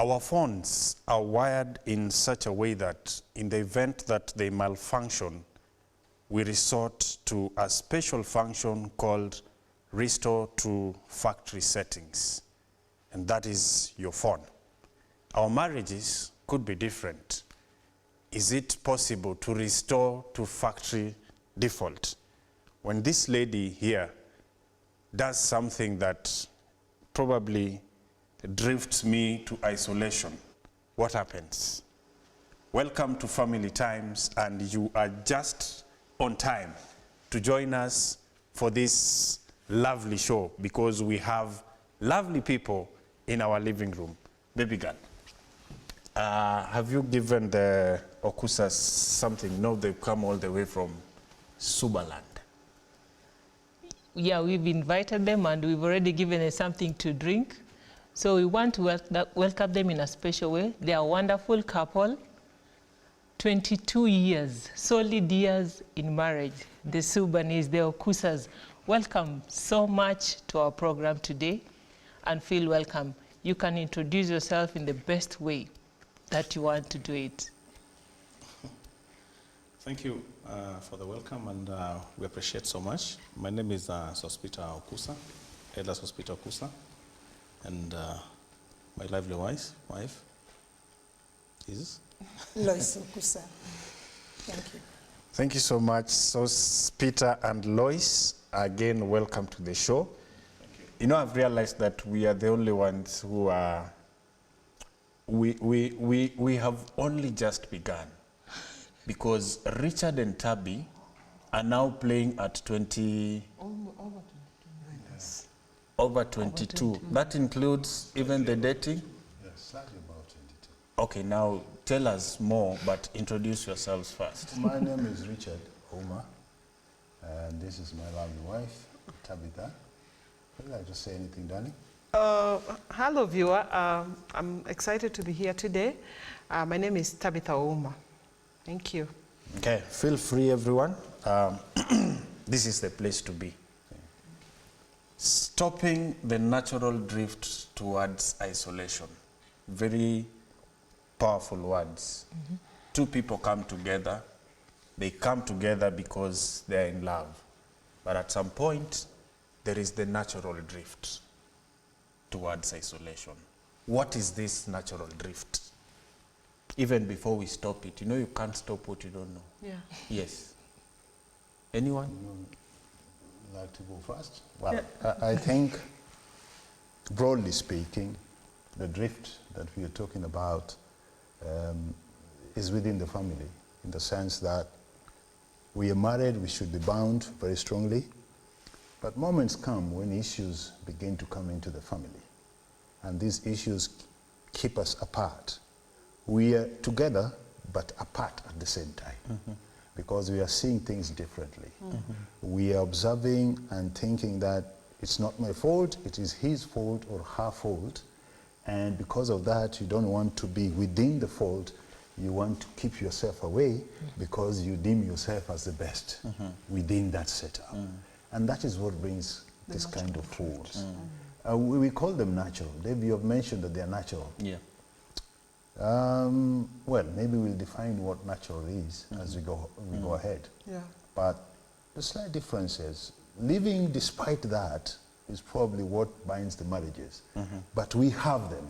Our phones are wired in such a way that in the event that they malfunction, we resort to a special function called restore to factory settings, and that is your phone. Our marriages could be different. Is it possible to restore to factory default? When this lady here does something that probably drifts me to isolation, what happens? Welcome to Family Times, and you are just on time to join us for this lovely show because we have lovely people in our living room. Baby girl, have you given the Okusahs something? No, they've come all the way from Subaland. Yeah, we've invited them and we've already given them something to drink. So we want to welcome them in a special way. They are a wonderful couple, 22 years, solid years in marriage. The Subanese, the Okusahs. Welcome so much to our program today and feel welcome. You can introduce yourself in the best way that you want to do it. Thank you for the welcome, and we appreciate so much. My name is Sospeter Okusah, Elder Sospeter Okusah, and my lovely wife is Loice Okusah. Thank you. Thank you so much, Sospeter and Loice. Again, welcome to the show. You know, I've realized that we are the only ones who are, we have only just begun, because Richard and Tabby are now playing at 20, over 22. That includes even the dating? Yes, slightly about 22. Okay, now tell us more, but introduce yourselves first. My name is Richard Ouma, and this is my lovely wife, Tabitha. Would you like to say anything, darling? Hello, viewer. I'm excited to be here today. My name is Tabitha Ouma. Thank you. Okay, feel free, everyone. This is the place to be. Okay. Stopping the natural drift towards isolation. Very powerful words. Mm-hmm. Two people come together. They come together because they're in love. But at some point, there is the natural drift towards isolation. What is this natural drift? Even before we stop it, you know you can't stop what you don't know. Yeah. Yes. Anyone? Would like to go first? Well, yeah. I think, broadly speaking, the drift that we are talking about is within the family, in the sense that we are married, we should be bound very strongly, but moments come when issues begin to come into the family, and these issues keep us apart. We are together, but apart at the same time, because we are seeing things differently. We are observing and thinking that it's not my fault, it is his fault or her fault, and because of that, you don't want to be within the fault, you want to keep yourself away because you deem yourself as the best within that setup. And that is what brings this kind of faults. We call them natural. Dave, you have mentioned that they are natural. Yeah. Well, maybe we'll define what natural is as we go ahead. Yeah. But the slight difference is, living despite that is probably what binds the marriages. But we have them.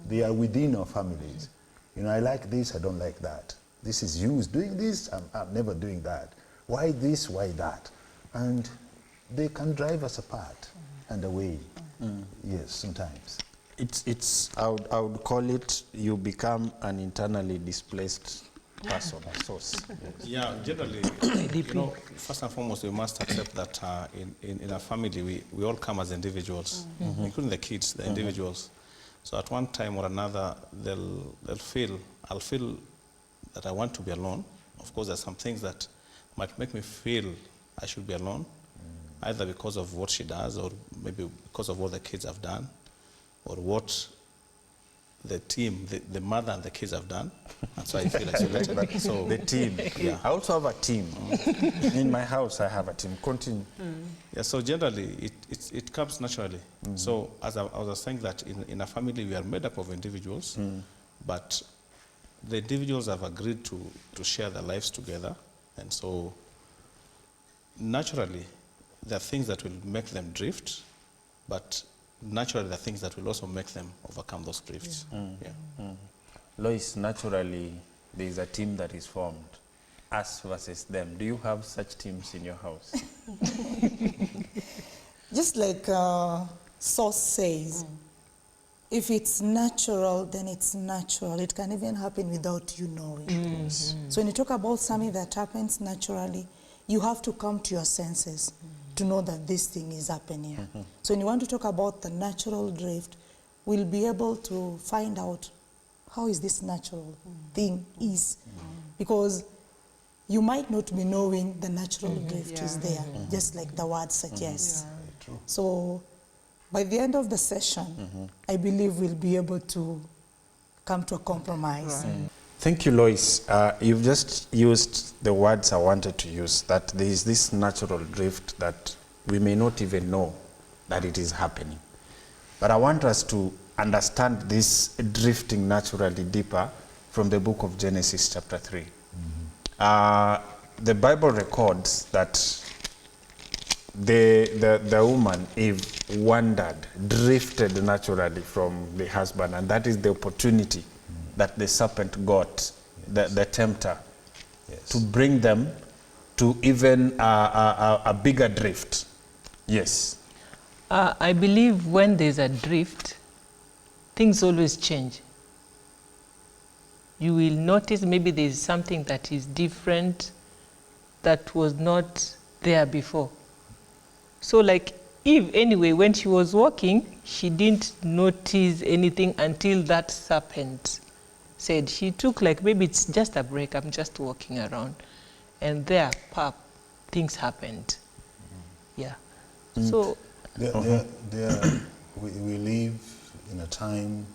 They are within our families. You know, I like this, I don't like that. This is you doing this, I'm never doing that. Why this, why that? And they can drive us apart and away. Yes, sometimes. I would call it, you become an internally displaced person, a source. Yeah, generally, you know, first and foremost, we must accept that in a family, we all come as individuals, including the kids, the individuals. So at one time or another, I'll feel that I want to be alone. Of course, there's some things that might make me feel I should be alone, either because of what she does or maybe because of what the kids have done, or what the team, the mother and the kids have done. And so I feel isolated. So The team. Yeah. I also have a team. In my house, I have a team. Continue. Yeah, so generally, it comes naturally. So as I was saying that in a family, we are made up of individuals, but the individuals have agreed to share their lives together. And so naturally, there are things that will make them drift, but naturally, there are things that will also make them overcome those drifts. Yeah. Loice, naturally, there is a team that is formed. Us versus them. Do you have such teams in your house? Just like Source says, if it's natural, then it's natural. It can even happen without you knowing. So when you talk about something that happens naturally, you have to come to your senses to know that this thing is happening. So when you want to talk about the natural drift, we'll be able to find out how is this natural thing is. Because you might not be knowing the natural drift is there, just like the word suggests. So by the end of the session, I believe we'll be able to come to a compromise. Thank you, Loice. You've just used the words I wanted to use, that there is this natural drift that we may not even know that it is happening. But I want us to understand this drifting naturally deeper from the book of Genesis chapter 3. The Bible records that the woman, Eve, wandered, drifted naturally from the husband, and that is the opportunity that the serpent got, the tempter, to bring them to even a bigger drift. Yes. I believe when there's a drift, things always change. You will notice maybe there's something that is different that was not there before. So like Eve, anyway, when she was walking, she didn't notice anything until that serpent said. She took like, maybe it's just a break, I'm just walking around. And there, pop, things happened. Yeah. So we live in a time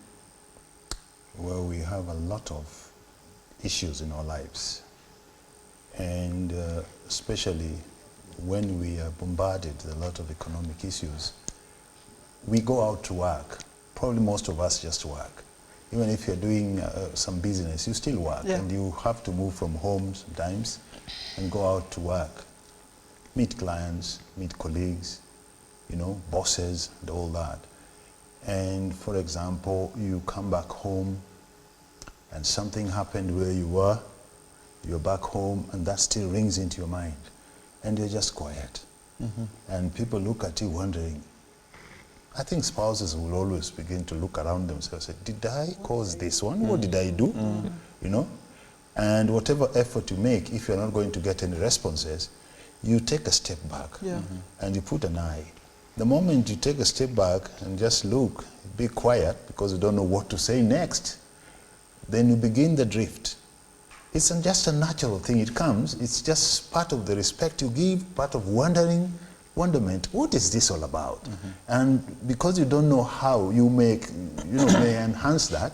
where we have a lot of issues in our lives. And especially when we are bombarded with a lot of economic issues, we go out to work. Probably most of us just work. Even if you're doing some business, you still work. And you have to move from home sometimes and go out to work. Meet clients, meet colleagues, you know, bosses, and all that. And for example, you come back home and something happened where you were, you're back home, and that still rings into your mind. And you're just quiet. And people look at you wondering. I think spouses will always begin to look around themselves and say, did I cause this one? What did I do? You know? And whatever effort you make, if you're not going to get any responses, you take a step back and you put an eye. The moment you take a step back and just look, be quiet because you don't know what to say next, then you begin the drift. It's just a natural thing. It comes. It's just part of the respect you give, part of wonderment. What is this all about? And because you don't know how you may enhance that,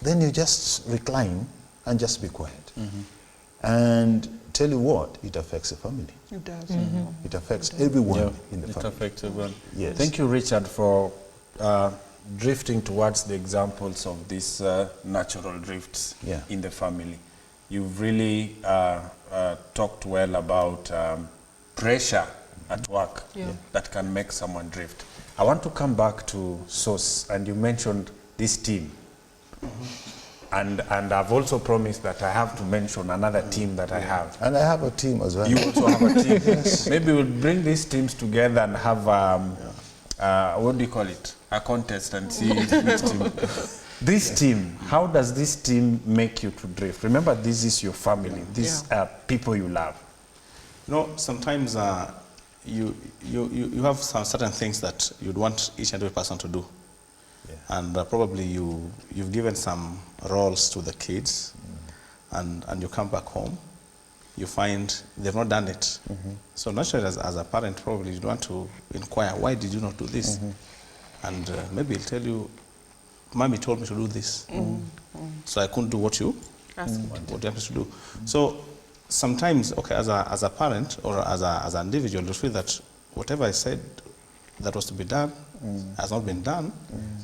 then you just recline and just be quiet. And tell you what, it affects the family. It does. It affects everyone in the family. It affects everyone. Yes. Thank you, Richard, for drifting towards the examples of these natural drifts in the family. You've really talked well about pressure at work that can make someone drift. I want to come back to Sos, and you mentioned this team. And I've also promised that I have to mention another team that I have. And I have a team as well. You also have a team. Maybe we'll bring these teams together and have, what do you call it? A contest and see which team. This team, how does this team make you to drift? Remember, this is your family. These are people you love. You know, sometimes you have some certain things that you'd want each and every person to do. And probably you've given some roles to the kids, and you come back home, you find they've not done it. So naturally, as a parent, probably you want to inquire, why did you not do this? And maybe he'll tell you, mommy told me to do this. So I couldn't do what you what you have to do. So sometimes, okay, as a parent or as an individual, you feel that whatever I said that was to be done has not been done,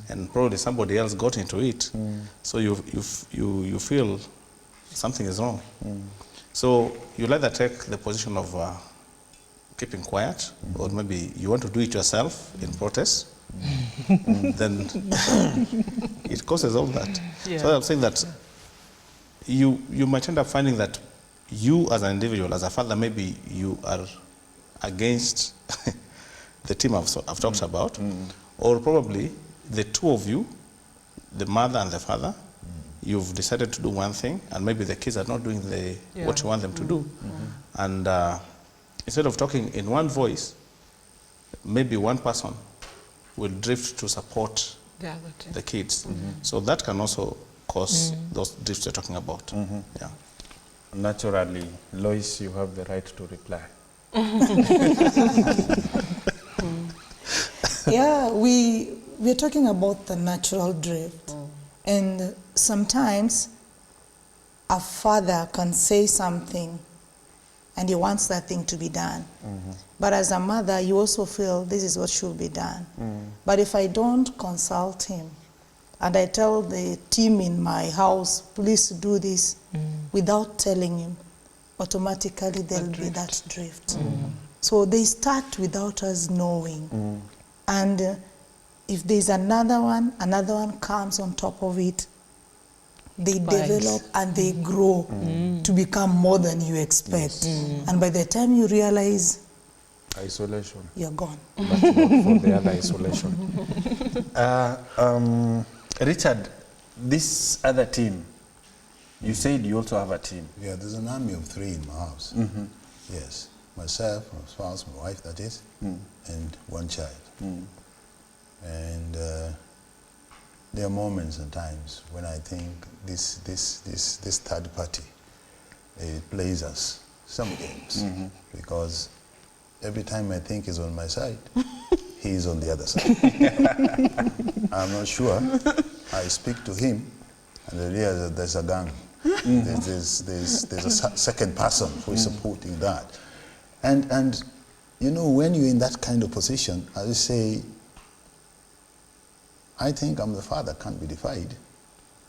and probably somebody else got into it. So you feel something is wrong. So you either take the position of keeping quiet, or maybe you want to do it yourself in protest. Then it causes all that. Yeah. So I'm saying that you might end up finding that you as an individual, as a father, maybe you are against the team I've talked about, or probably the two of you, the mother and the father, you've decided to do one thing, and maybe the kids are not doing what you want them to do. And instead of talking in one voice, maybe one person will drift to support the kids. So that can also cause those drifts you're talking about. Yeah. Naturally, Loice, you have the right to reply. Yeah, we're talking about the natural drift. And sometimes a father can say something and he wants that thing to be done. But as a mother, you also feel this is what should be done. But if I don't consult him and I tell the team in my house, please do this, without telling him, automatically there'll be that drift. So they start without us knowing. And if there's another one comes on top of it, they develop and they grow to become more than you expect. And by the time you realize, Isolation. you're gone. But not for the other isolation. Richard, this other team, you said you also have a team. Yeah, there's an army of 3 in my house. Yes, myself, my spouse, my wife, that is, and one child. And there are moments and times when I think this third party, it plays us some games, because every time I think he's on my side, he's on the other side. I'm not sure. I speak to him, and I realize that there's a gang. There's a second person who is supporting that. And you know, when you're in that kind of position, I say, I think I'm the father, can't be defied,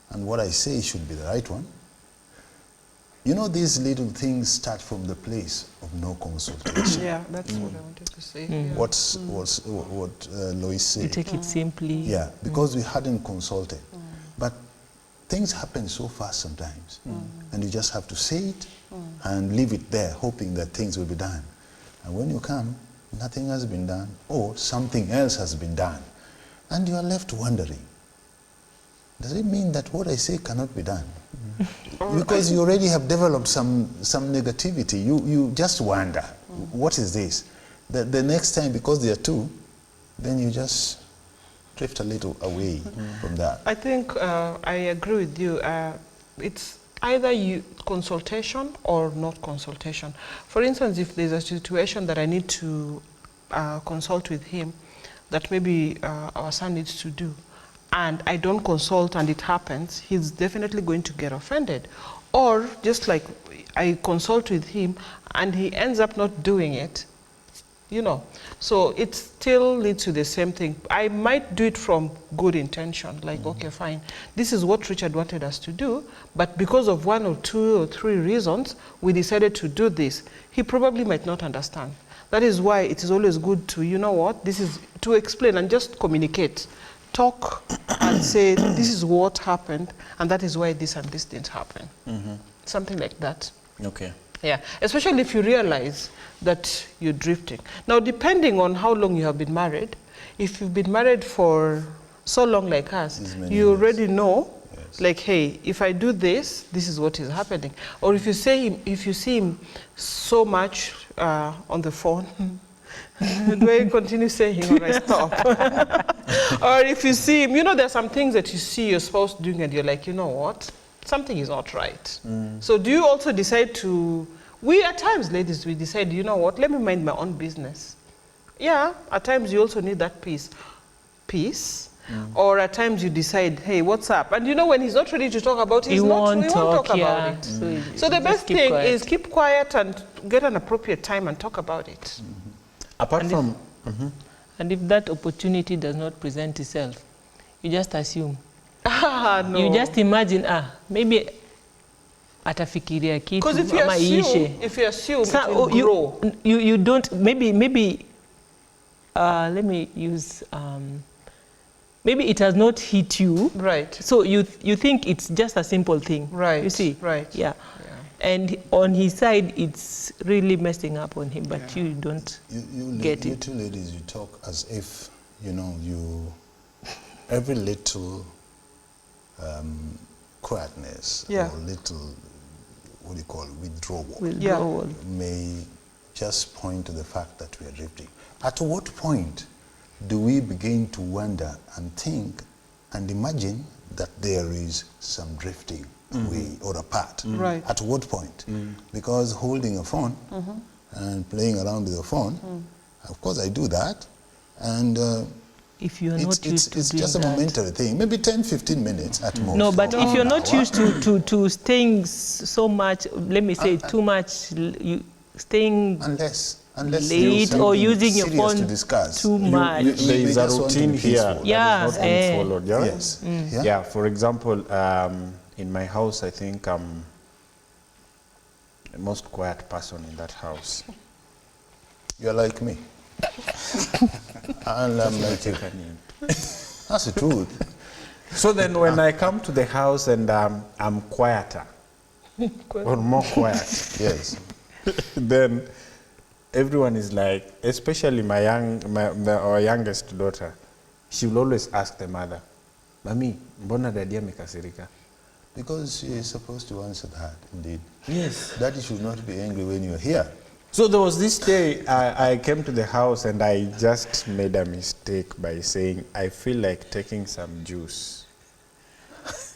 and what I say should be the right one. You know, these little things start from the place of no consultation. Yeah, that's what I wanted to say. What Loice said. You take it simply. Yeah, because we hadn't consulted. But things happen so fast sometimes, and you just have to say it and leave it there, hoping that things will be done. And when you come, nothing has been done, or something else has been done, and you are left wondering, does it mean that what I say cannot be done? Because you already have developed some negativity. You just wonder, what is this? The next time, because there are 2, then you just drift a little away from that. I think I agree with you. It's either consultation or not consultation. For instance, if there's a situation that I need to consult with him, that maybe our son needs to do, and I don't consult and it happens, he's definitely going to get offended. Or just like I consult with him and he ends up not doing it, you know. So it still leads to the same thing. I might do it from good intention, like, okay, fine, this is what Richard wanted us to do, but because of 1 or 2 or 3 reasons, we decided to do this. He probably might not understand. That is why it is always good to, you know what, this is to explain and just communicate. Talk and say, this is what happened, and that is why this and this didn't happen. Something like that. Okay. Yeah, especially if you realize that you're drifting. Now, depending on how long you have been married, if you've been married for so long like us, you already know, like, hey, if I do this, this is what is happening. Or if you see him so much on the phone, do I continue saying or I stop? Or if you see him, you know, there are some things that you see your spouse doing and you're like, you know what, something is not right. So do you also decide to, at times, ladies, we decide, you know what, let me mind my own business. Yeah, at times you also need that peace. Or at times you decide, hey, what's up? And you know, when he's not ready to talk about it, he won't talk about it. So the best thing is keep quiet and get an appropriate time and talk about it. Apart from... And if that opportunity does not present itself, you just assume. No. You just imagine, maybe atafikiria kitu. Because if you assume, it will grow. You don't, maybe let me use, maybe it has not hit you. Right. So you think it's just a simple thing. Right. You see? Right. Yeah. And on his side, it's really messing up on him, but you don't get it. You two ladies, you talk as if, you know, every little quietness or little, what do you call it, withdrawal may just point to the fact that we are drifting. At what point do we begin to wonder and think and imagine that there is some drifting away or apart? Right. At what point? Because holding a phone and playing around with a phone, of course I do that, and if you are not used to it's doing just a momentary thing, maybe 10-15 minutes at most. No, but if you're not used to staying so much, let me say too much, staying unless late or using your phone too much. There is a routine here that is not being followed. Yeah? Yes. Yeah, for example, in my house, I think I'm the most quiet person in that house. You're like me. And I'm like you. That's the truth. So then when I come to the house and I'm quieter, or more quiet, yes, then everyone is like, especially our youngest daughter, she will always ask the mother, Mami, mbona daddy amekasirika? because she is supposed to answer that, indeed. Yes. Daddy should not be angry when you're here. So there was this day I came to the house and I just made a mistake by saying, I feel like taking some juice.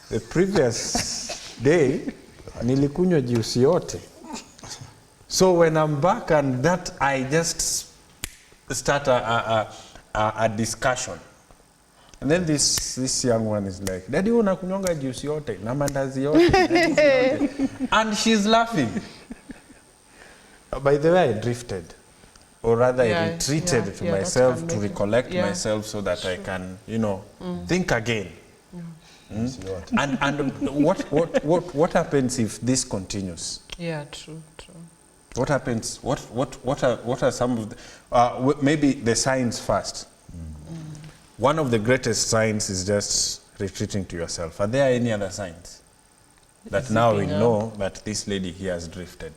The previous day, nilikunywa juice yote. So when I'm back and that, I just start a discussion. And then this young one is like, Daddy, unakunywanga juice yote, na mandazi yote. And she's laughing. By the way, I drifted. Or rather, I retreated to myself to recollect myself so that I can, you know, think again. And what happens if this continues? Yeah, true. What happens? What are some of the, maybe the signs first? One of the greatest signs is just retreating to yourself. Are there any other signs that now we know that this lady here has drifted?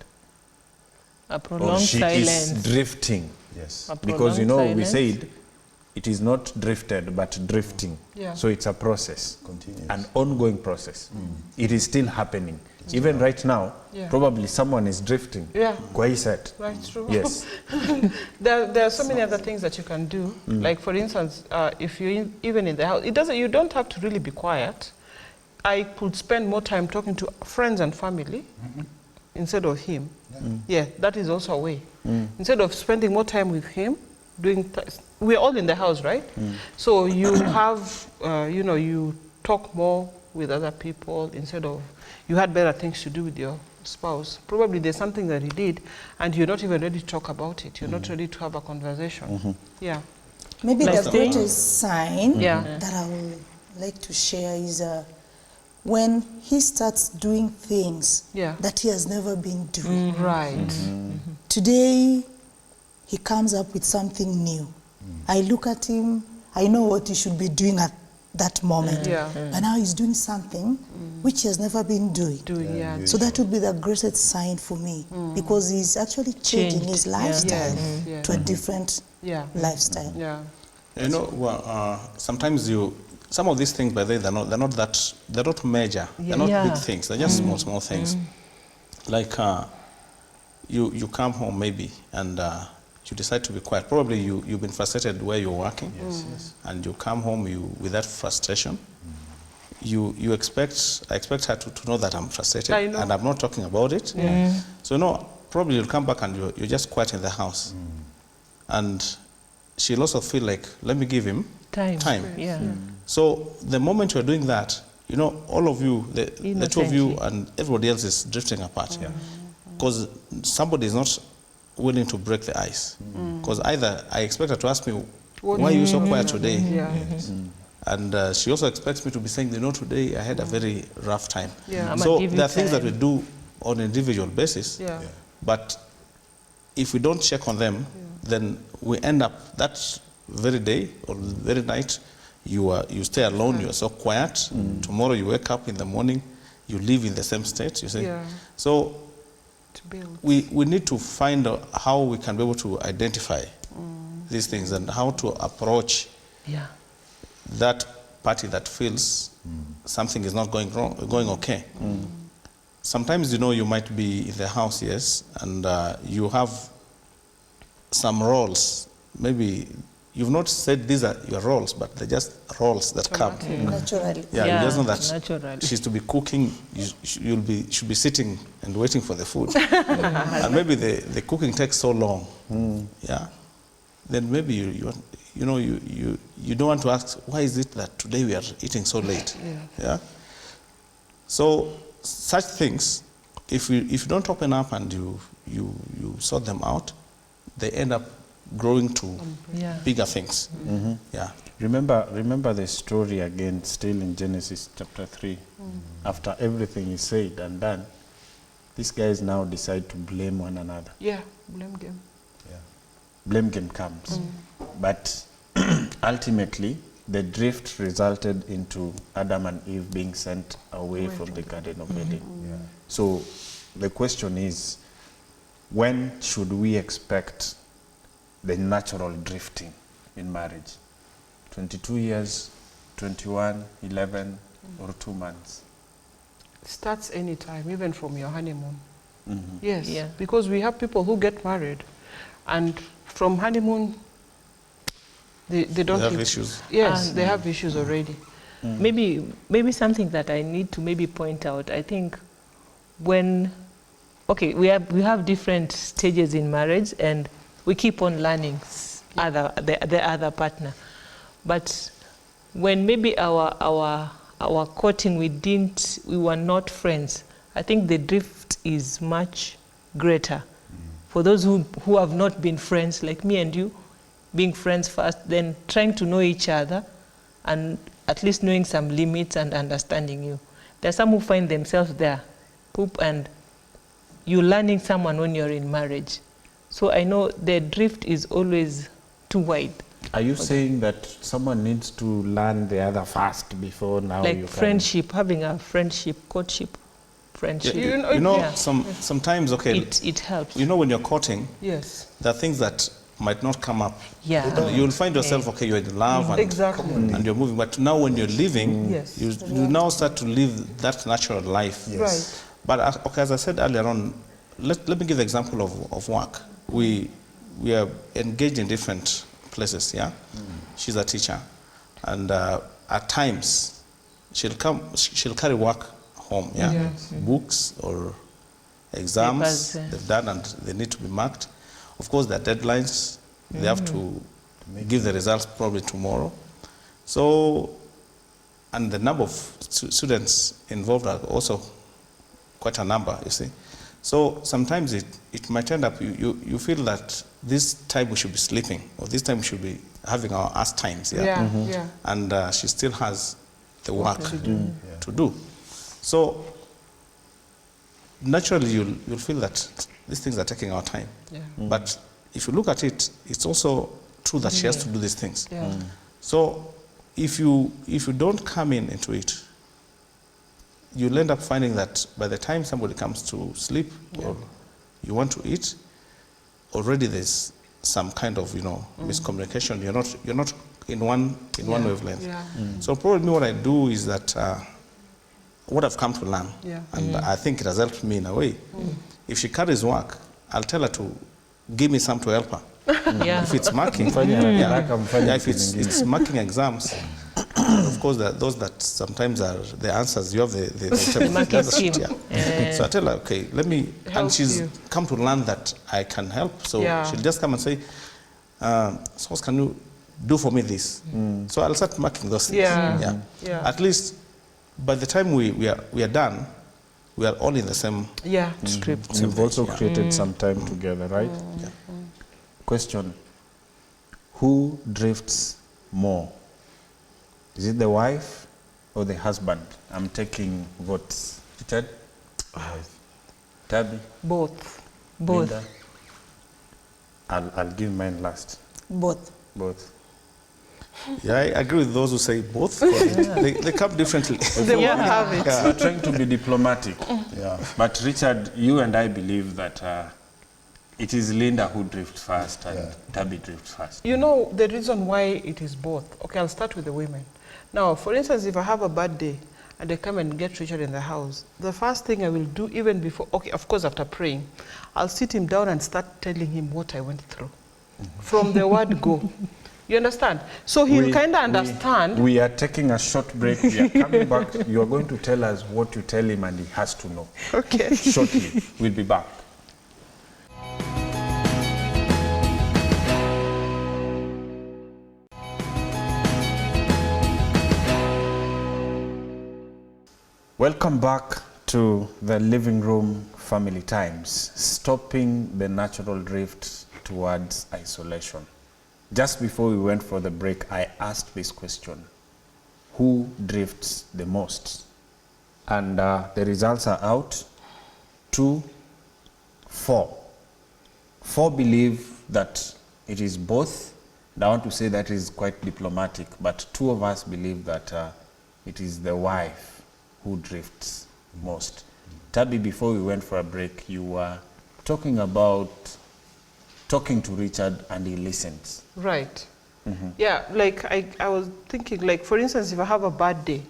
A prolonged or she silence. is drifting. Yes. Because you know silence. we said it is not drifted but drifting. Yeah. So it's a process. Continuous. An ongoing process. It is still happening. Even right now, probably someone is drifting. Yeah. Kwa hii set. Right, true. Yes. There are so many other things that you can do. Like for instance, if you're even in the house, you don't have to really be quiet. I could spend more time talking to friends and family instead of him. Yeah, that is also a way. Instead of spending more time with him, we're all in the house, right? So you have, you talk more with other people instead of, you had better things to do with your spouse. Probably there's something that he did and you're not even ready to talk about it. You're not ready to have a conversation. Yeah. Maybe Like the greatest sign that I would like to share is when he starts doing things that he has never been doing. Right. Today, he comes up with something new. I look at him, I know what he should be doing at that moment. But now he's doing something which he has never been doing. So that would be the greatest sign for me because he's actually changing his lifestyle to a different lifestyle. Yeah. You know, well, sometimes some of these things, by the way, they're not major. They're not big things. They're just small things. Like you come home maybe and you decide to be quiet. Probably you've been frustrated where you're working, and you come home with that frustration. I expect her to know that I'm frustrated and I'm not talking about it. So no, probably you'll come back and you're just quiet in the house, and she'll also feel like, let me give him time. So the moment you're doing that, you know, all of you, the two of you and everybody else is drifting apart. Because somebody is not willing to break the ice. Because either I expect her to ask me, why are you so quiet today? And she also expects me to be saying, you know, today I had a very rough time. So there are things that we do on an individual basis, but if we don't check on them, then we end up that very day or very night, you stay alone, you are so quiet. Tomorrow you wake up in the morning, you live in the same state, you see. So we need to find out how we can be able to identify these things and how to approach that party that feels something is not going wrong, going okay. Sometimes, you know, you might be in the house, yes, and you have some roles. Maybe you've not said these are your roles, but they're just roles that come. Naturally. You just know that she's to be cooking, you should be sitting and waiting for the food. And maybe the cooking takes so long. Then maybe you don't want to ask, why is it that today we are eating so late? So such things, if you don't open up and you sort them out, they end up growing to bigger things. Remember the story again, still in Genesis chapter 3. After everything is said and done, these guys now decide to blame one another. Blame game. Blame game comes. But ultimately, the drift resulted into Adam and Eve being sent away from the Garden of Eden. So the question is, when should we expect the natural drifting in marriage? 22 years, 21, 11, or 2 months? It starts anytime, even from your honeymoon. Yes, because we have people who get married and from honeymoon, they don't have issues. Yes, they have issues already. Maybe something that I need to maybe point out. I think when, we have different stages in marriage, and we keep on learning the other partner. But when maybe our courting we were not friends, I think the drift is much greater. For those who have not been friends, like me and you, being friends first, then trying to know each other, and at least knowing some limits and understanding you. There are some who find themselves there, and you're learning someone when you're in marriage. So I know the drift is always too wide. Are you saying that someone needs to learn the other first before now? Like friendship, having a friendship, courtship, friendship. You know, sometimes, it helps. You know, when you're courting, there are things that might not come up. You'll find yourself, you're in love and you're moving. But now when you're living, you now start to live that natural life. But as I said earlier on, let me give the example of work. We are engaged in different places, She's a teacher. And at times, she'll carry work home, books or exams they've done and they need to be marked. Of course, there are deadlines. They have to give the results probably tomorrow. So, and the number of students involved are also quite a number, you see. So sometimes it might end up, you feel that this time we should be sleeping, or this time we should be having our us times, and she still has the work to do. So naturally you'll feel that these things are taking our time. But if you look at it, it's also true that she has to do these things. So if you don't come into it, you'll end up finding that by the time somebody comes to sleep or you want to eat, already there's some kind of miscommunication. You're not in one wavelength. So probably what I do is that what I've come to learn, and I think it has helped me in a way. If she carries work, I'll tell her to give me some to help her. If it's marking, if it's marking exams, of course, those that sometimes are the answers. You have the marking scheme. So I tell her, okay, let me, and she's come to learn that I can help. So she'll just come and say, so can you do for me this. So I'll start marking those things. Yeah. Yeah. At least by the time we are done, we are all in the same script. You've also created some time together, right? Question: who drifts more? Is it the wife or the husband? I'm taking votes. Richard? Tabby? Both. Linda? I'll give mine last. Both. Both. Yeah, I agree with those who say both. They come differently. They won't have it. We're trying to be diplomatic. Yeah. But Richard, you and I believe that it is Linda who drifts first and Tabby drifts first. You know, the reason why it is both. Okay, I'll start with the women. Now, for instance, if I have a bad day and they come and get Richard in the house, the first thing I will do, even before, okay, of course, after praying, I'll sit him down and start telling him what I went through. From the word go. You understand? So he'll kind of understand. We are taking a short break. We are coming back. You are going to tell us what you tell him and he has to know. Okay. Shortly. We'll be back. Welcome back to the living room family times, stopping the natural drift towards isolation. Just before we went for the break, I asked this question: who drifts the most? And the results are out. 2, 4. 4 believe that it is both. And I want to say that is quite diplomatic, but 2 of us believe that it is the wife who drifts most. Tabby, before we went for a break, you were talking about talking to Richard and he listens. Right. Yeah, like I was thinking, like, for instance, if I have a bad day,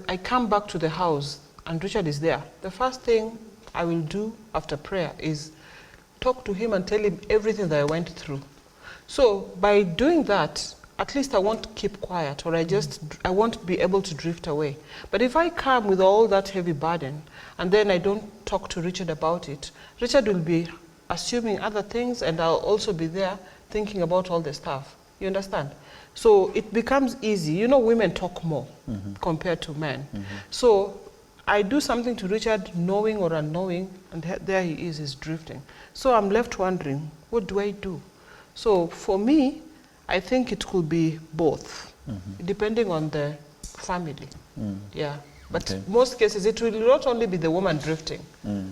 I come back to the house and Richard is there. The first thing I will do after prayer is talk to him and tell him everything that I went through. So by doing that, at least I won't keep quiet, or I won't be able to drift away. But if I come with all that heavy burden and then I don't talk to Richard about it, Richard will be assuming other things and I'll also be there thinking about all the stuff. You understand? So it becomes easy. You know, women talk more compared to men. So I do something to Richard, knowing or unknowing, and there he is, he's drifting. So I'm left wondering, what do I do? So for me, I think it could be both, depending on the family. Yeah. But most cases, it will not only be the woman drifting,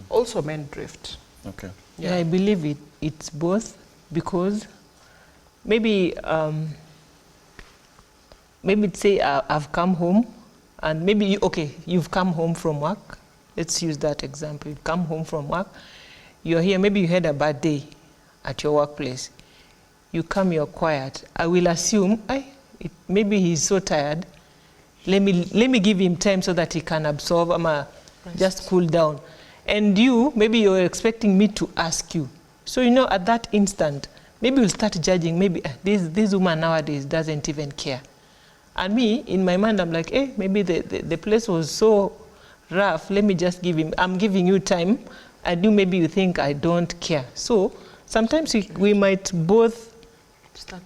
also men drift. Okay. Yeah, I believe it's both, because maybe say I've come home, and maybe, you've come home from work. Let's use that example. You've come home from work, you're here, maybe you had a bad day at your workplace. You come, you're quiet. I will assume, maybe he's so tired. Let me give him time so that he can absorb, just cool down. And maybe you're expecting me to ask you. So, at that instant, maybe you'll start judging, maybe this woman nowadays doesn't even care. And me, in my mind, I'm like, maybe the place was so rough, let me just I'm giving you time, and maybe you think I don't care. So, sometimes we might both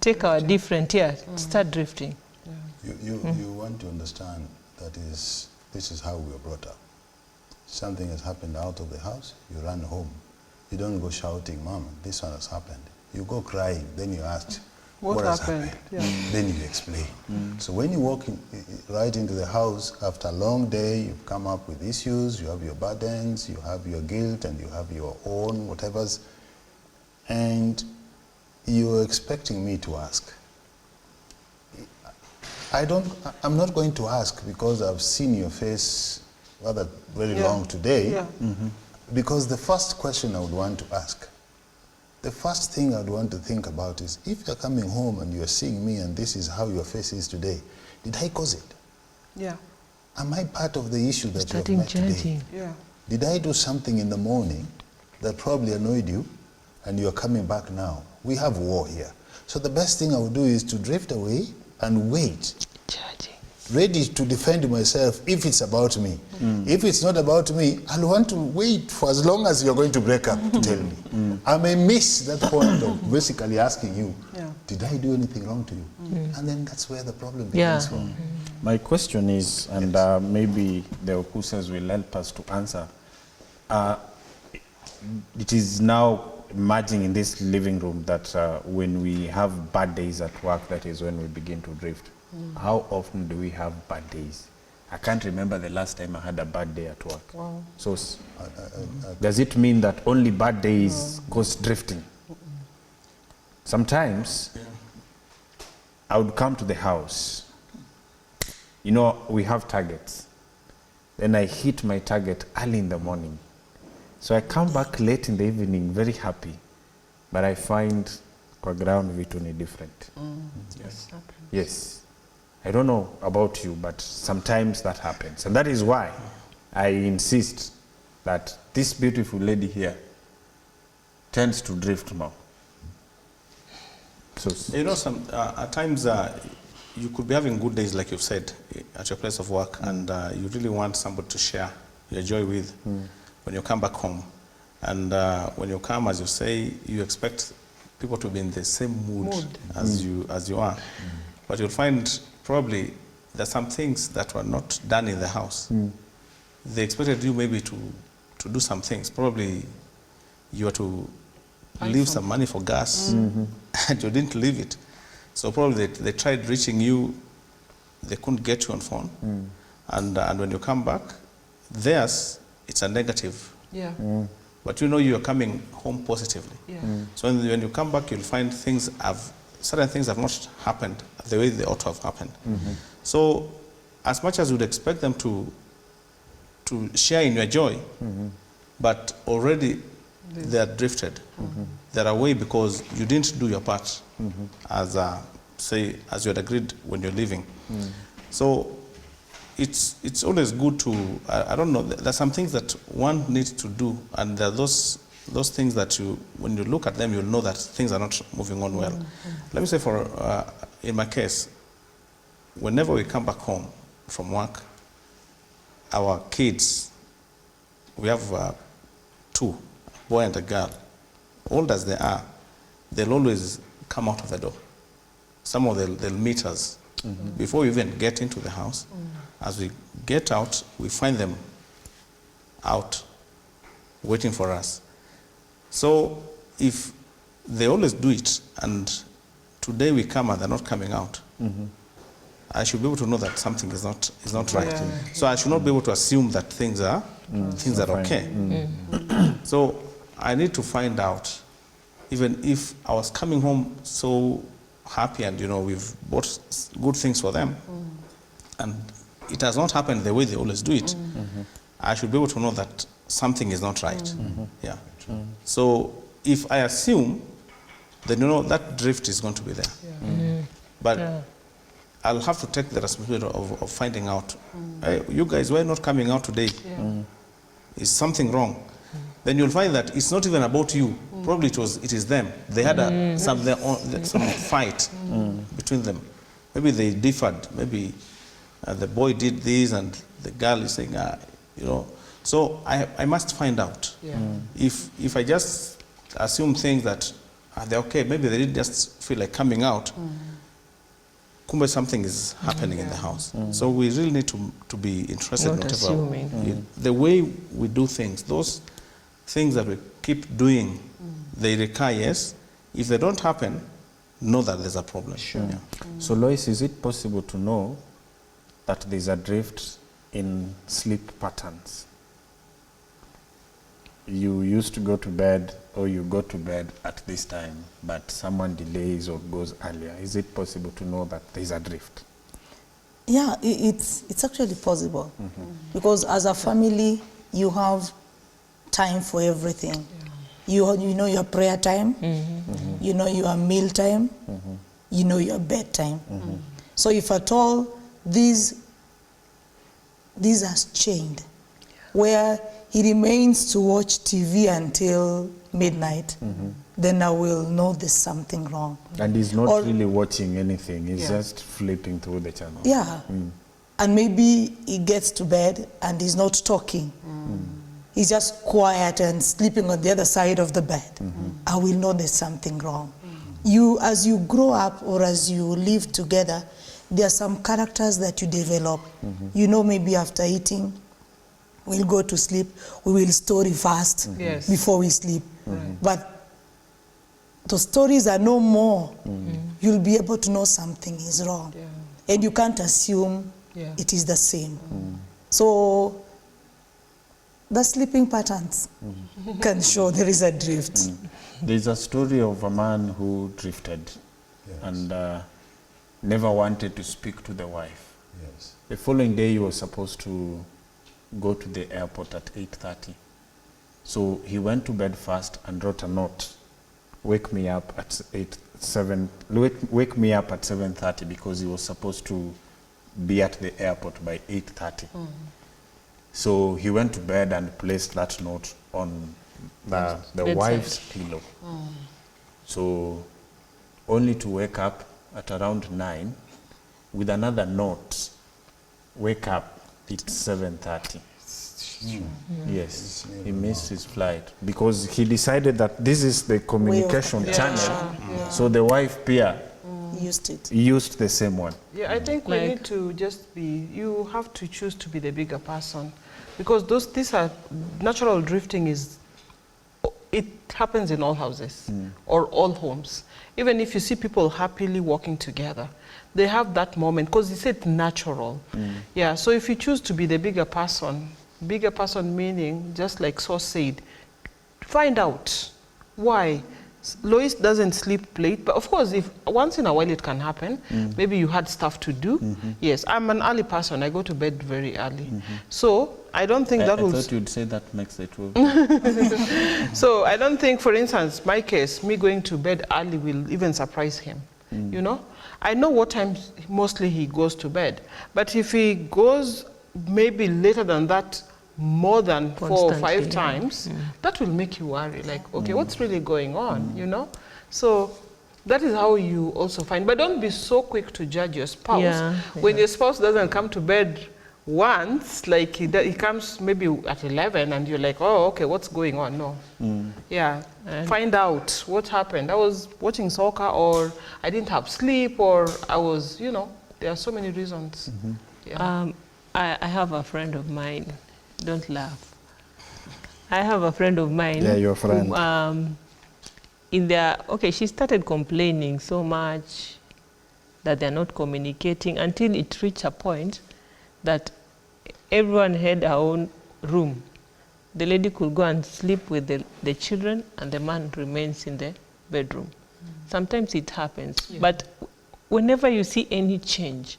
take our different, start drifting. You want to understand that this is how we were brought up. Something has happened out of the house, you run home. You don't go shouting, Mom, this one has happened. You go crying, then you ask, what has happened? Yeah. Then you explain. So when you walk right into the house after a long day, you've come up with issues, you have your burdens, you have your guilt, and you have your own whatever's, and you're expecting me to ask. I'm not going to ask because I've seen your face rather very long today, because the first question I would want to ask, the first thing I'd want to think about is, if you're coming home and you're seeing me and this is how your face is today, did I cause it? Yeah. Am I part of the issue that you have met today? Yeah. Did I do something in the morning that probably annoyed you and you're coming back now? We have war here. So the best thing I would do is to drift away and wait. Ready to defend myself if it's about me. If it's not about me, I'll want to wait for as long as you're going to break up to tell me. I may miss that point of basically asking you, Did I do anything wrong to you? And then that's where the problem Yeah. begins from. My question is, and maybe the Okusahs will help us to answer, it is now emerging in this living room that when we have bad days at work, that is when we begin to drift. How often do we have bad days? I can't remember the last time I had a bad day at work. Wow. So does it mean that only bad days cause drifting? Sometimes I would come to the house. You know, we have targets. Then I hit my target early in the morning. So I come back late in the evening, very happy. But I find kwa ground vitu ni different. Yes. Yes. I don't know about you, but sometimes that happens. And that is why I insist that this beautiful lady here tends to drift more. So, You know, at times you could be having good days, like you've said, at your place of work, and you really want somebody to share your joy with when you come back home. And when you come, as you say, you expect people to be in the same mood. as you are. But you'll find probably there's some things that were not done in the house. They expected you maybe to do some things. Probably you were to leave some money for gas, and you didn't leave it. So probably they tried reaching you, they couldn't get you on phone. And when you come back, theirs, it's a negative. Yeah. But you know you're coming home positively. Yeah. So when you come back, you'll find certain things have not happened the way they ought to have happened. So as much as you'd expect them to share in your joy, but already they are drifted. They're away because you didn't do your part as you had agreed when you're leaving. So it's always good to, I don't know, there's some things that one needs to do, and there are those things that when you look at them, you'll know that things are not moving on well. Let me say in my case, whenever we come back home from work, our kids, we have two, a boy and a girl. Old as they are, they'll always come out of the door. Some of them, they'll meet us. Before we even get into the house. As we get out, we find them out, waiting for us. So if they always do it, and today we come and they're not coming out, I should be able to know that something is not right. Yeah. So I should not be able to assume that things are okay. So I need to find out, even if I was coming home so happy and we've bought good things for them, and it has not happened the way they always do it, I should be able to know that something is not right. Yeah. So if I assume, then that drift is going to be there. But I'll have to take the responsibility of finding out, hey, you guys, why not coming out today? Is something wrong? Then you'll find that it's not even about you. Probably it is them. They had some fight between them. Maybe they differed. Maybe the boy did this and the girl is saying, So I must find out. If I just assume things that they're okay, maybe they didn't just feel like coming out. Kumbe something is happening in the house. So we really need to be interested in whatever. The way we do things, those things that we keep doing, they recur, yes. If they don't happen, know that there's a problem. Sure. So Loice, is it possible to know that there's a drift in sleep patterns? You used to go to bed, or you go to bed at this time, but someone delays or goes earlier. Is it possible to know that there's a drift? Yeah, it's actually possible. Because as a family, you have time for everything. You know your prayer time, you know your meal time, you know your bedtime. So if at all these has changed, where he remains to watch TV until midnight, then I will know there's something wrong. And he's not really watching anything, he's just flipping through the channel. Yeah, and maybe he gets to bed and he's not talking. He's just quiet and sleeping on the other side of the bed. I will know there's something wrong. as you grow up or as you live together, there are some characters that you develop. You know, maybe after eating, we'll go to sleep, we will story fast before we sleep. But the stories are no more. You'll be able to know something is wrong. And you can't assume it is the same. So the sleeping patterns can show there is a drift. There's a story of a man who drifted and never wanted to speak to the wife. The following day he was supposed to go to the airport at 8:30. So he went to bed first and wrote a note. Wake me up at 7:30 because he was supposed to be at the airport by 8:30. So he went to bed and placed that note on the wife's pillow. So only to wake up at around 9 with another note, wake up, it's 7:30. Yes, he missed his flight because he decided that this is the communication channel. So the wife, Pia, used the same one. Yeah, I think we need to just be, you have to choose to be the bigger person, because these are, natural drifting it happens in all houses or all homes. Even if you see people happily walking together, they have that moment because they say it's natural. Yeah, so if you choose to be the bigger person meaning, just like Sos said, find out why. Loice doesn't sleep late, but of course, if once in a while it can happen, maybe you had stuff to do. Yes, I'm an early person. I go to bed very early. So I don't think that will... I thought you'd say that makes it true. So I don't think, for instance, my case, me going to bed early will even surprise him, you know? I know what time mostly he goes to bed, but if he goes maybe later than that, more than 4 or 5 times, that will make you worry, like, okay, what's really going on, you know? So that is how you also find, but don't be so quick to judge your spouse. When your spouse doesn't come to bed once, like he comes maybe at 11 and you're like, oh, okay, what's going on? No. Yeah, find out what happened. I was watching soccer, or I didn't have sleep, or I was, you know, there are so many reasons. I have a friend of mine. Don't laugh. I have a friend of mine. Yeah, your friend. Who, she started complaining so much that they're not communicating until it reached a point that everyone had her own room. The lady could go and sleep with the children, and the man remains in the bedroom. Sometimes it happens, but whenever you see any change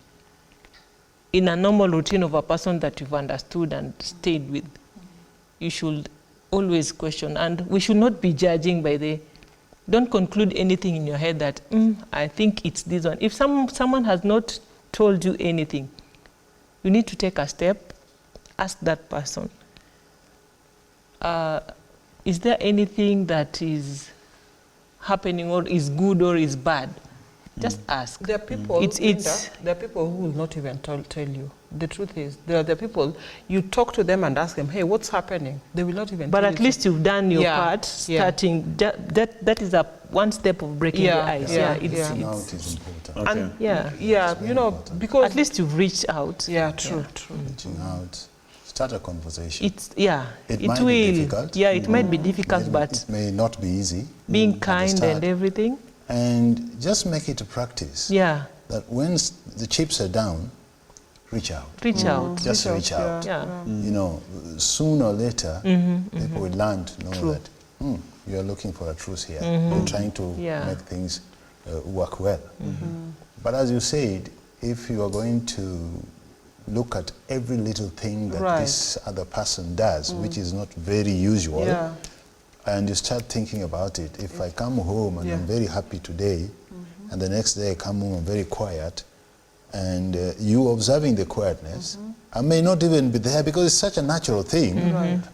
in a normal routine of a person that you've understood and stayed with, you should always question. And we should not be judging by don't conclude anything in your head that, I think it's this one. If someone has not told you anything, you need to take a step, ask that person. Is there anything that is happening or is good or is bad? Just ask. There are people, there are people who will not even tell you. The truth is, there are people, you talk to them and ask them, hey, what's happening? They will not even tell you. But at least you've done your part, starting, that is one step of breaking the ice. Now it is important. And you know, because... At least you've reached out. Yeah, true. Reaching out, start a conversation. It might be difficult. Yeah, it might be difficult, but... It may not be easy. Being kind and everything. And just make it a practice. Yeah. That when the chips are down, reach out. Reach out. Just reach out. Yeah. You know, sooner or later, people will learn to know that you are looking for a truce here. You're trying to make things work well. But as you said, if you are going to look at every little thing that this other person does, which is not very usual, and you start thinking about it. If I come home and I'm very happy today, and the next day I come home, I'm very quiet, and you observing the quietness, I may not even be there because it's such a natural thing.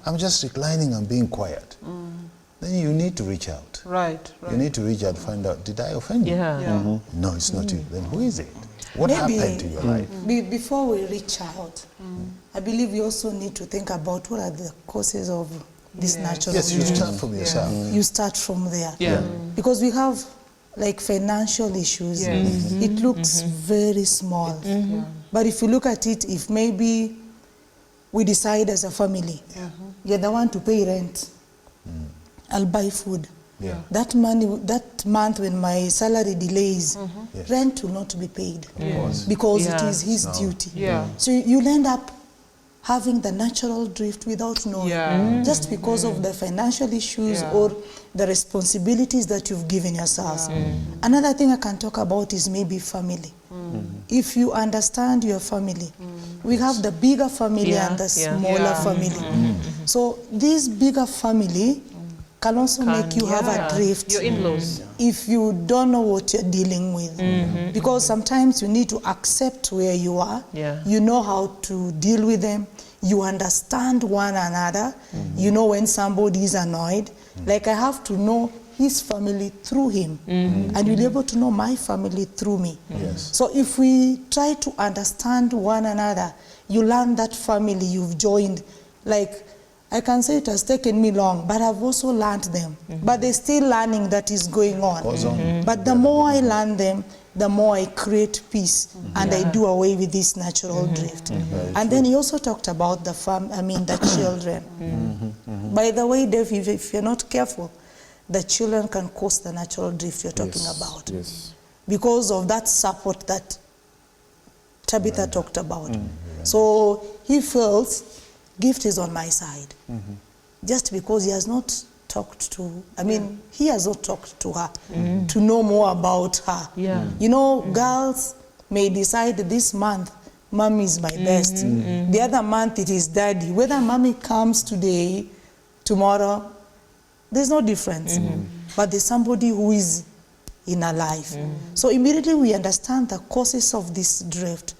I'm just reclining and being quiet. Then you need to reach out. You need to reach out and find out, did I offend you? No, it's not you. Then who is it? What happened to your life? Before we reach out, I believe we also need to think about what are the causes of this natural. Yes, you start from yourself. You start from there. Because we have like financial issues, it looks very small. But if you look at it, if maybe we decide as a family, you're the one to pay rent, I'll buy food. That month when my salary delays, rent will not be paid because it is his duty. So you'll end up having the natural drift without knowing, just because of the financial issues or the responsibilities that you've given yourselves. Another thing I can talk about is maybe family. If you understand your family, we have the bigger family and the smaller family. So this bigger family can also make you have a drift. Your in-laws. If you don't know what you're dealing with. Because sometimes you need to accept where you are. You know how to deal with them. You understand one another. You know when somebody is annoyed. Like I have to know his family through him. And you'll be able to know my family through me. So if we try to understand one another, you learn that family you've joined. Like, I can say it has taken me long, but I've also learned them. But they're still learning that is going on. But the more I learn them, the more I create peace and I do away with this natural drift. And then he also talked about the children. By the way, Dave, if you're not careful, the children can cause the natural drift you're talking about. Because of that support that Tabitha talked about. So he feels gift is on my side. Just because he has not talked to, he has not talked to her to know more about her. You know, girls may decide this month, mommy is my best. The other month it is daddy. Whether mommy comes today, tomorrow, there's no difference. But there's somebody who is in our life. So immediately we understand the causes of this drift,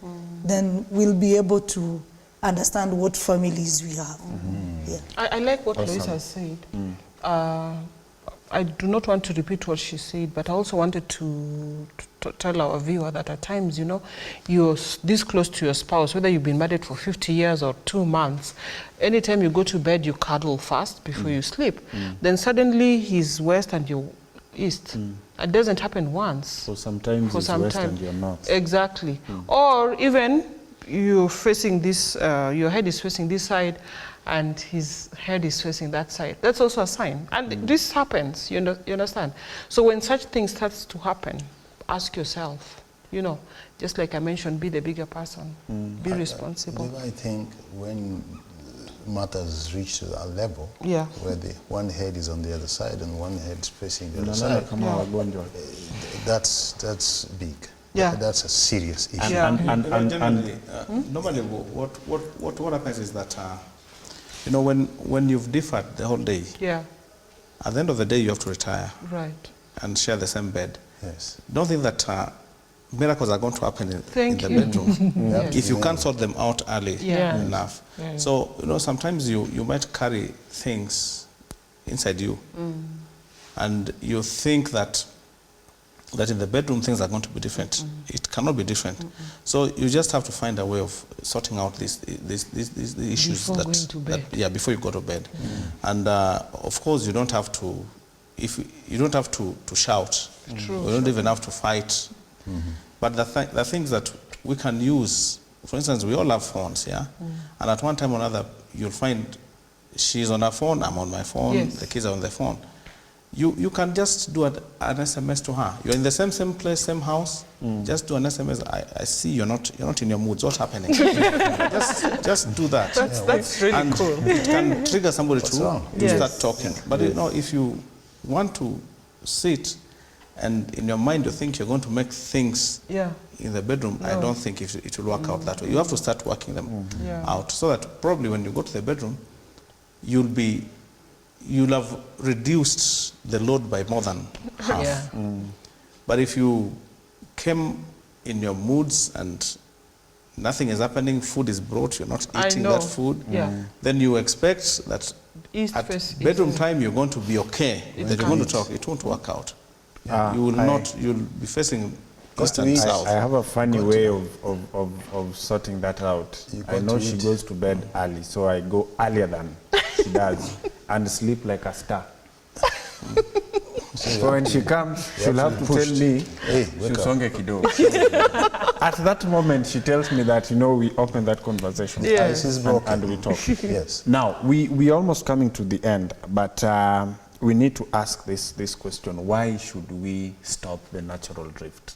then we'll be able to understand what families we have. I like what Loice has said. I do not want to repeat what she said, but I also wanted to tell our viewer that at times, you know, you're this close to your spouse, whether you've been married for 50 years or 2 months, anytime you go to bed, you cuddle first before you sleep. Then suddenly he's west and you're east. It doesn't happen once. So sometimes he's west and you're not. Exactly. Or even you're facing this, your head is facing this side and his head is facing that side. That's also a sign. And this happens, you understand? So when such things starts to happen, ask yourself, you know, just like I mentioned, be the bigger person, be responsible. I think when matters reach to that level, where the one head is on the other side and one head is facing the other side, that's big. That's a serious issue. Generally, normally what happens is that, you know, when you've differed the whole day, at the end of the day you have to retire and share the same bed. Don't think that miracles are going to happen in the bedroom if you can't sort them out early enough. So, you know, sometimes you might carry things inside you and you think that in the bedroom things are going to be different. It cannot be different. So you just have to find a way of sorting out these issues before you go to bed. And of course, you don't have to. You don't have to shout. You don't even have to fight. But the things that we can use, for instance, we all have phones, and at one time or another, you'll find she's on her phone, I'm on my phone, the kids are on their phone. You can just do an SMS to her. You're in the same place, same house. Just do an SMS. I see you're not in your moods. What's happening? just do that. That's really cool. It can trigger somebody to start talking. But you know, if you want to sit and in your mind you think you're going to make things in the bedroom, I don't think it will work out that way. You have to start working them out so that probably when you go to the bedroom, you'll have reduced the load by more than half. But if you came in your moods and nothing is happening, food is brought, you're not eating that food, then you expect that at bedroom time you're going to be okay, that you're going to talk. It won't work out. You will not, you'll be facing constant south. I have a funny way of sorting that out. I know she goes to bed early, so I go earlier than she does and sleep like a star. So when she comes, she'll have to tell me, Hey, wake up. "Shusonge kidogo." At that moment, she tells me that, we open that conversation. Yes. Ice is broken. And we talk. Yes. Now, we almost coming to the end, but we need to ask this question: why should we stop the natural drift?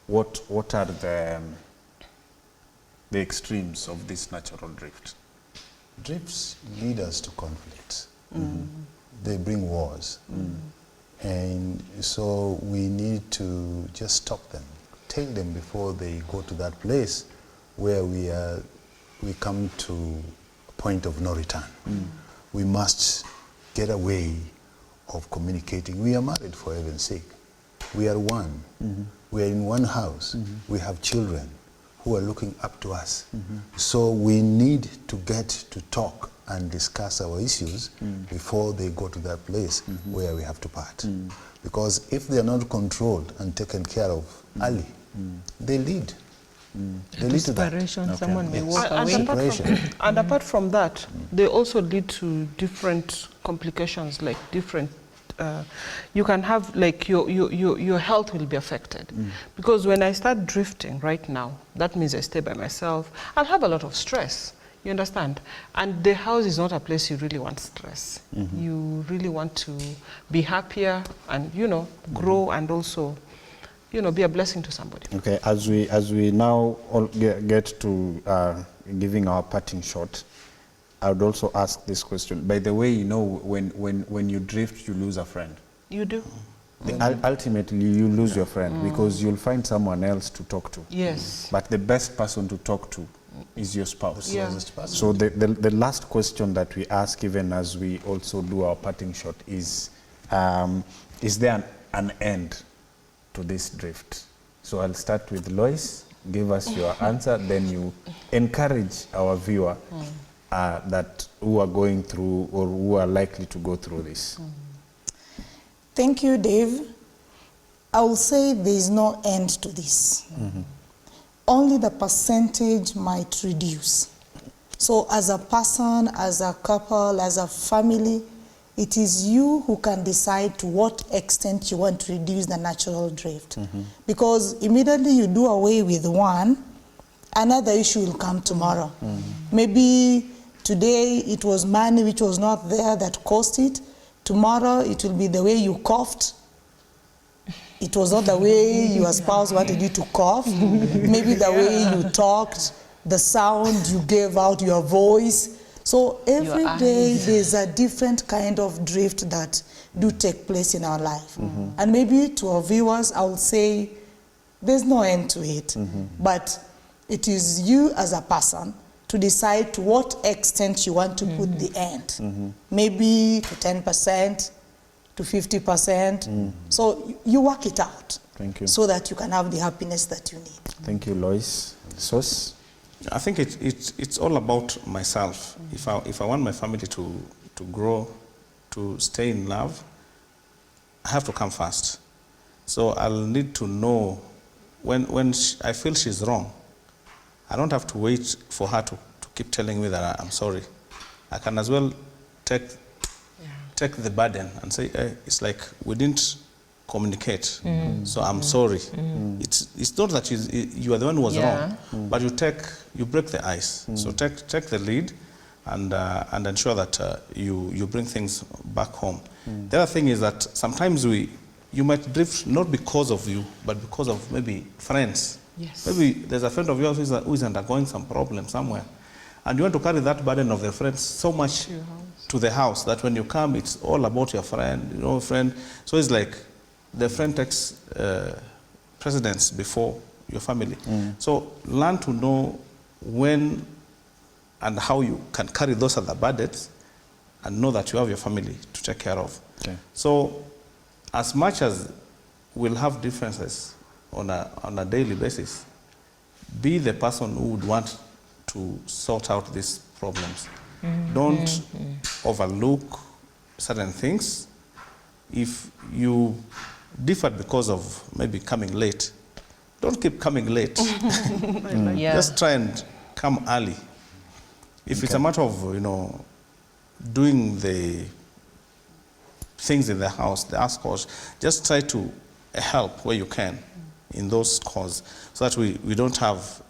What are the extremes of this natural drift? Drifts lead us to conflicts. They bring wars. And so we need to just stop them, take them before they go to that place where we come to a point of no return. We must get a way of communicating. We are married, for heaven's sake. We are one. We are in one house. We have children who are looking up to us. So we need to get to talk and discuss our issues before they go to that place where we have to part. Because if they are not controlled and taken care of early, they lead. They lead to that. Separation, someone may walk And away. Separation. And apart from that, they also lead to different complications, like different, you can have, like, your health will be affected. Because when I start drifting right now, that means I stay by myself. I'll have a lot of stress, you understand? And the house is not a place you really want stress. You really want to be happier and, grow and also, be a blessing to somebody. Okay, as we now all get to giving our parting shot, I would also ask this question. By the way, when you drift, you lose a friend. You do? Ultimately, you lose your friend because you'll find someone else to talk to. Yes. But the best person to talk to is your spouse. Yeah. So the last question that we ask, even as we also do our parting shot, is there an end to this drift? So I'll start with Loice. Give us your answer, then you encourage our viewer that who are going through or who are likely to go through this. Thank you, Dave. I will say there is no end to this. Only the percentage might reduce. So as a person, as a couple, as a family, it is you who can decide to what extent you want to reduce the natural drift. Because immediately you do away with one, another issue will come tomorrow. Maybe today it was money which was not there that caused it. Tomorrow it will be the way you coughed. It was not the way your spouse wanted you to cough. Maybe the way you talked, the sound you gave out, your voice. So every day there's a different kind of drift that do take place in our life. And maybe to our viewers, I would say there's no end to it. But it is you as a person to decide to what extent you want to put the end. Maybe to 10%, to 50%. So you work it out. Thank you. So that you can have the happiness that you need. Thank you, Loice. Sos? I think it's all about myself. If I want my family to grow, to stay in love, I have to come first. So I'll need to know when I feel she's wrong. I don't have to wait for her to keep telling me that I'm sorry. I can as well take the burden and say, hey, it's like we didn't communicate, so I'm sorry. It's not that you are the one who was wrong, but you break the ice. So take the lead and ensure that you bring things back home. The other thing is that sometimes you might drift not because of you, but because of maybe friends. Yes. Maybe there's a friend of yours who is undergoing some problem somewhere, and you want to carry that burden of the friend so much to the house that when you come, it's all about your friend, friend. So it's like the friend takes precedence before your family. So learn to know when and how you can carry those other burdens and know that you have your family to take care of. Okay. So as much as we'll have differences on a daily basis, be the person who would want to sort out these problems. Don't overlook certain things. If you differed because of maybe coming late, don't keep coming late. Just try and come early. If it's a matter of, doing the things in the house, they ask us, just try to help where you can in those causes so that we don't have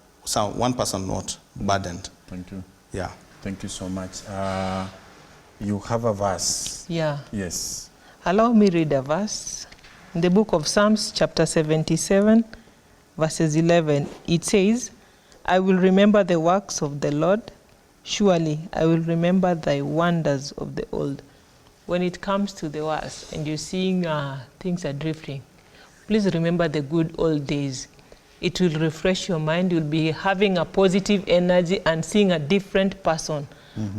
one person not burdened. Thank you. Yeah. Thank you so much. You have a verse. Yeah. Yes. Allow me read a verse. In the book of Psalms, chapter 77, verses 11, it says, I will remember the works of the Lord. Surely I will remember thy wonders of the old. When it comes to the worst and you're seeing things are drifting, please remember the good old days. It will refresh your mind. You'll be having a positive energy and seeing a different person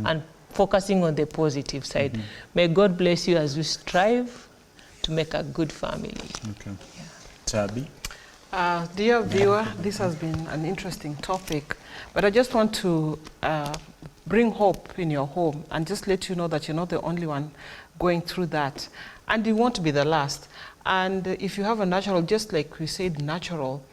and focusing on the positive side. May God bless you as you strive to make a good family. Okay. Tabi? Dear viewer, this has been an interesting topic, but I just want to bring hope in your home and just let you know that you're not the only one going through that, and you won't be the last. And if you have a natural, just like we said, natural,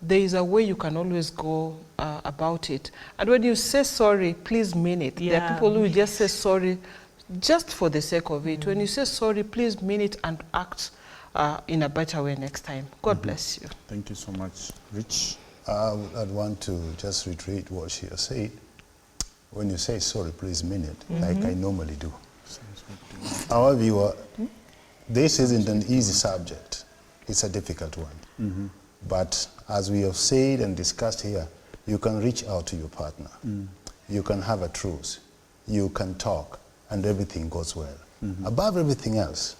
there is a way you can always go about it. And when you say sorry, please mean it. Yeah. There are people who just say sorry just for the sake of it. When you say sorry, please mean it and act in a better way next time. God bless you. Thank you so much. Rich? I'd want to just reiterate what she has said. When you say sorry, please mean it, like I normally do. Our viewer, this isn't an easy subject. It's a difficult one. But as we have said and discussed here, you can reach out to your partner. You can have a truce. You can talk, and everything goes well. Above everything else,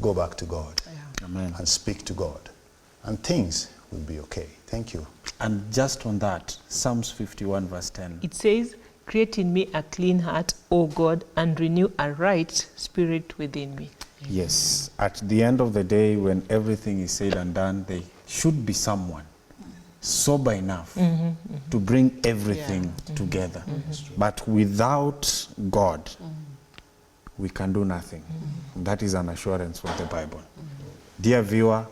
go back to God. Amen. And speak to God, and things will be okay. Thank you. And just on that, Psalms 51 verse 10. It says, create in me a clean heart, O God, and renew a right spirit within me. Yes. At the end of the day, when everything is said and done, there should be someone sober enough to bring everything together. But without God, we can do nothing. That is an assurance from the Bible. Dear viewer,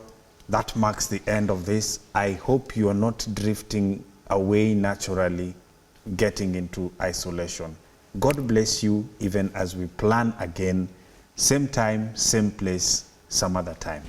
that marks the end of this. I hope you are not drifting away naturally, getting into isolation. God bless you even as we plan again, same time, same place, some other time.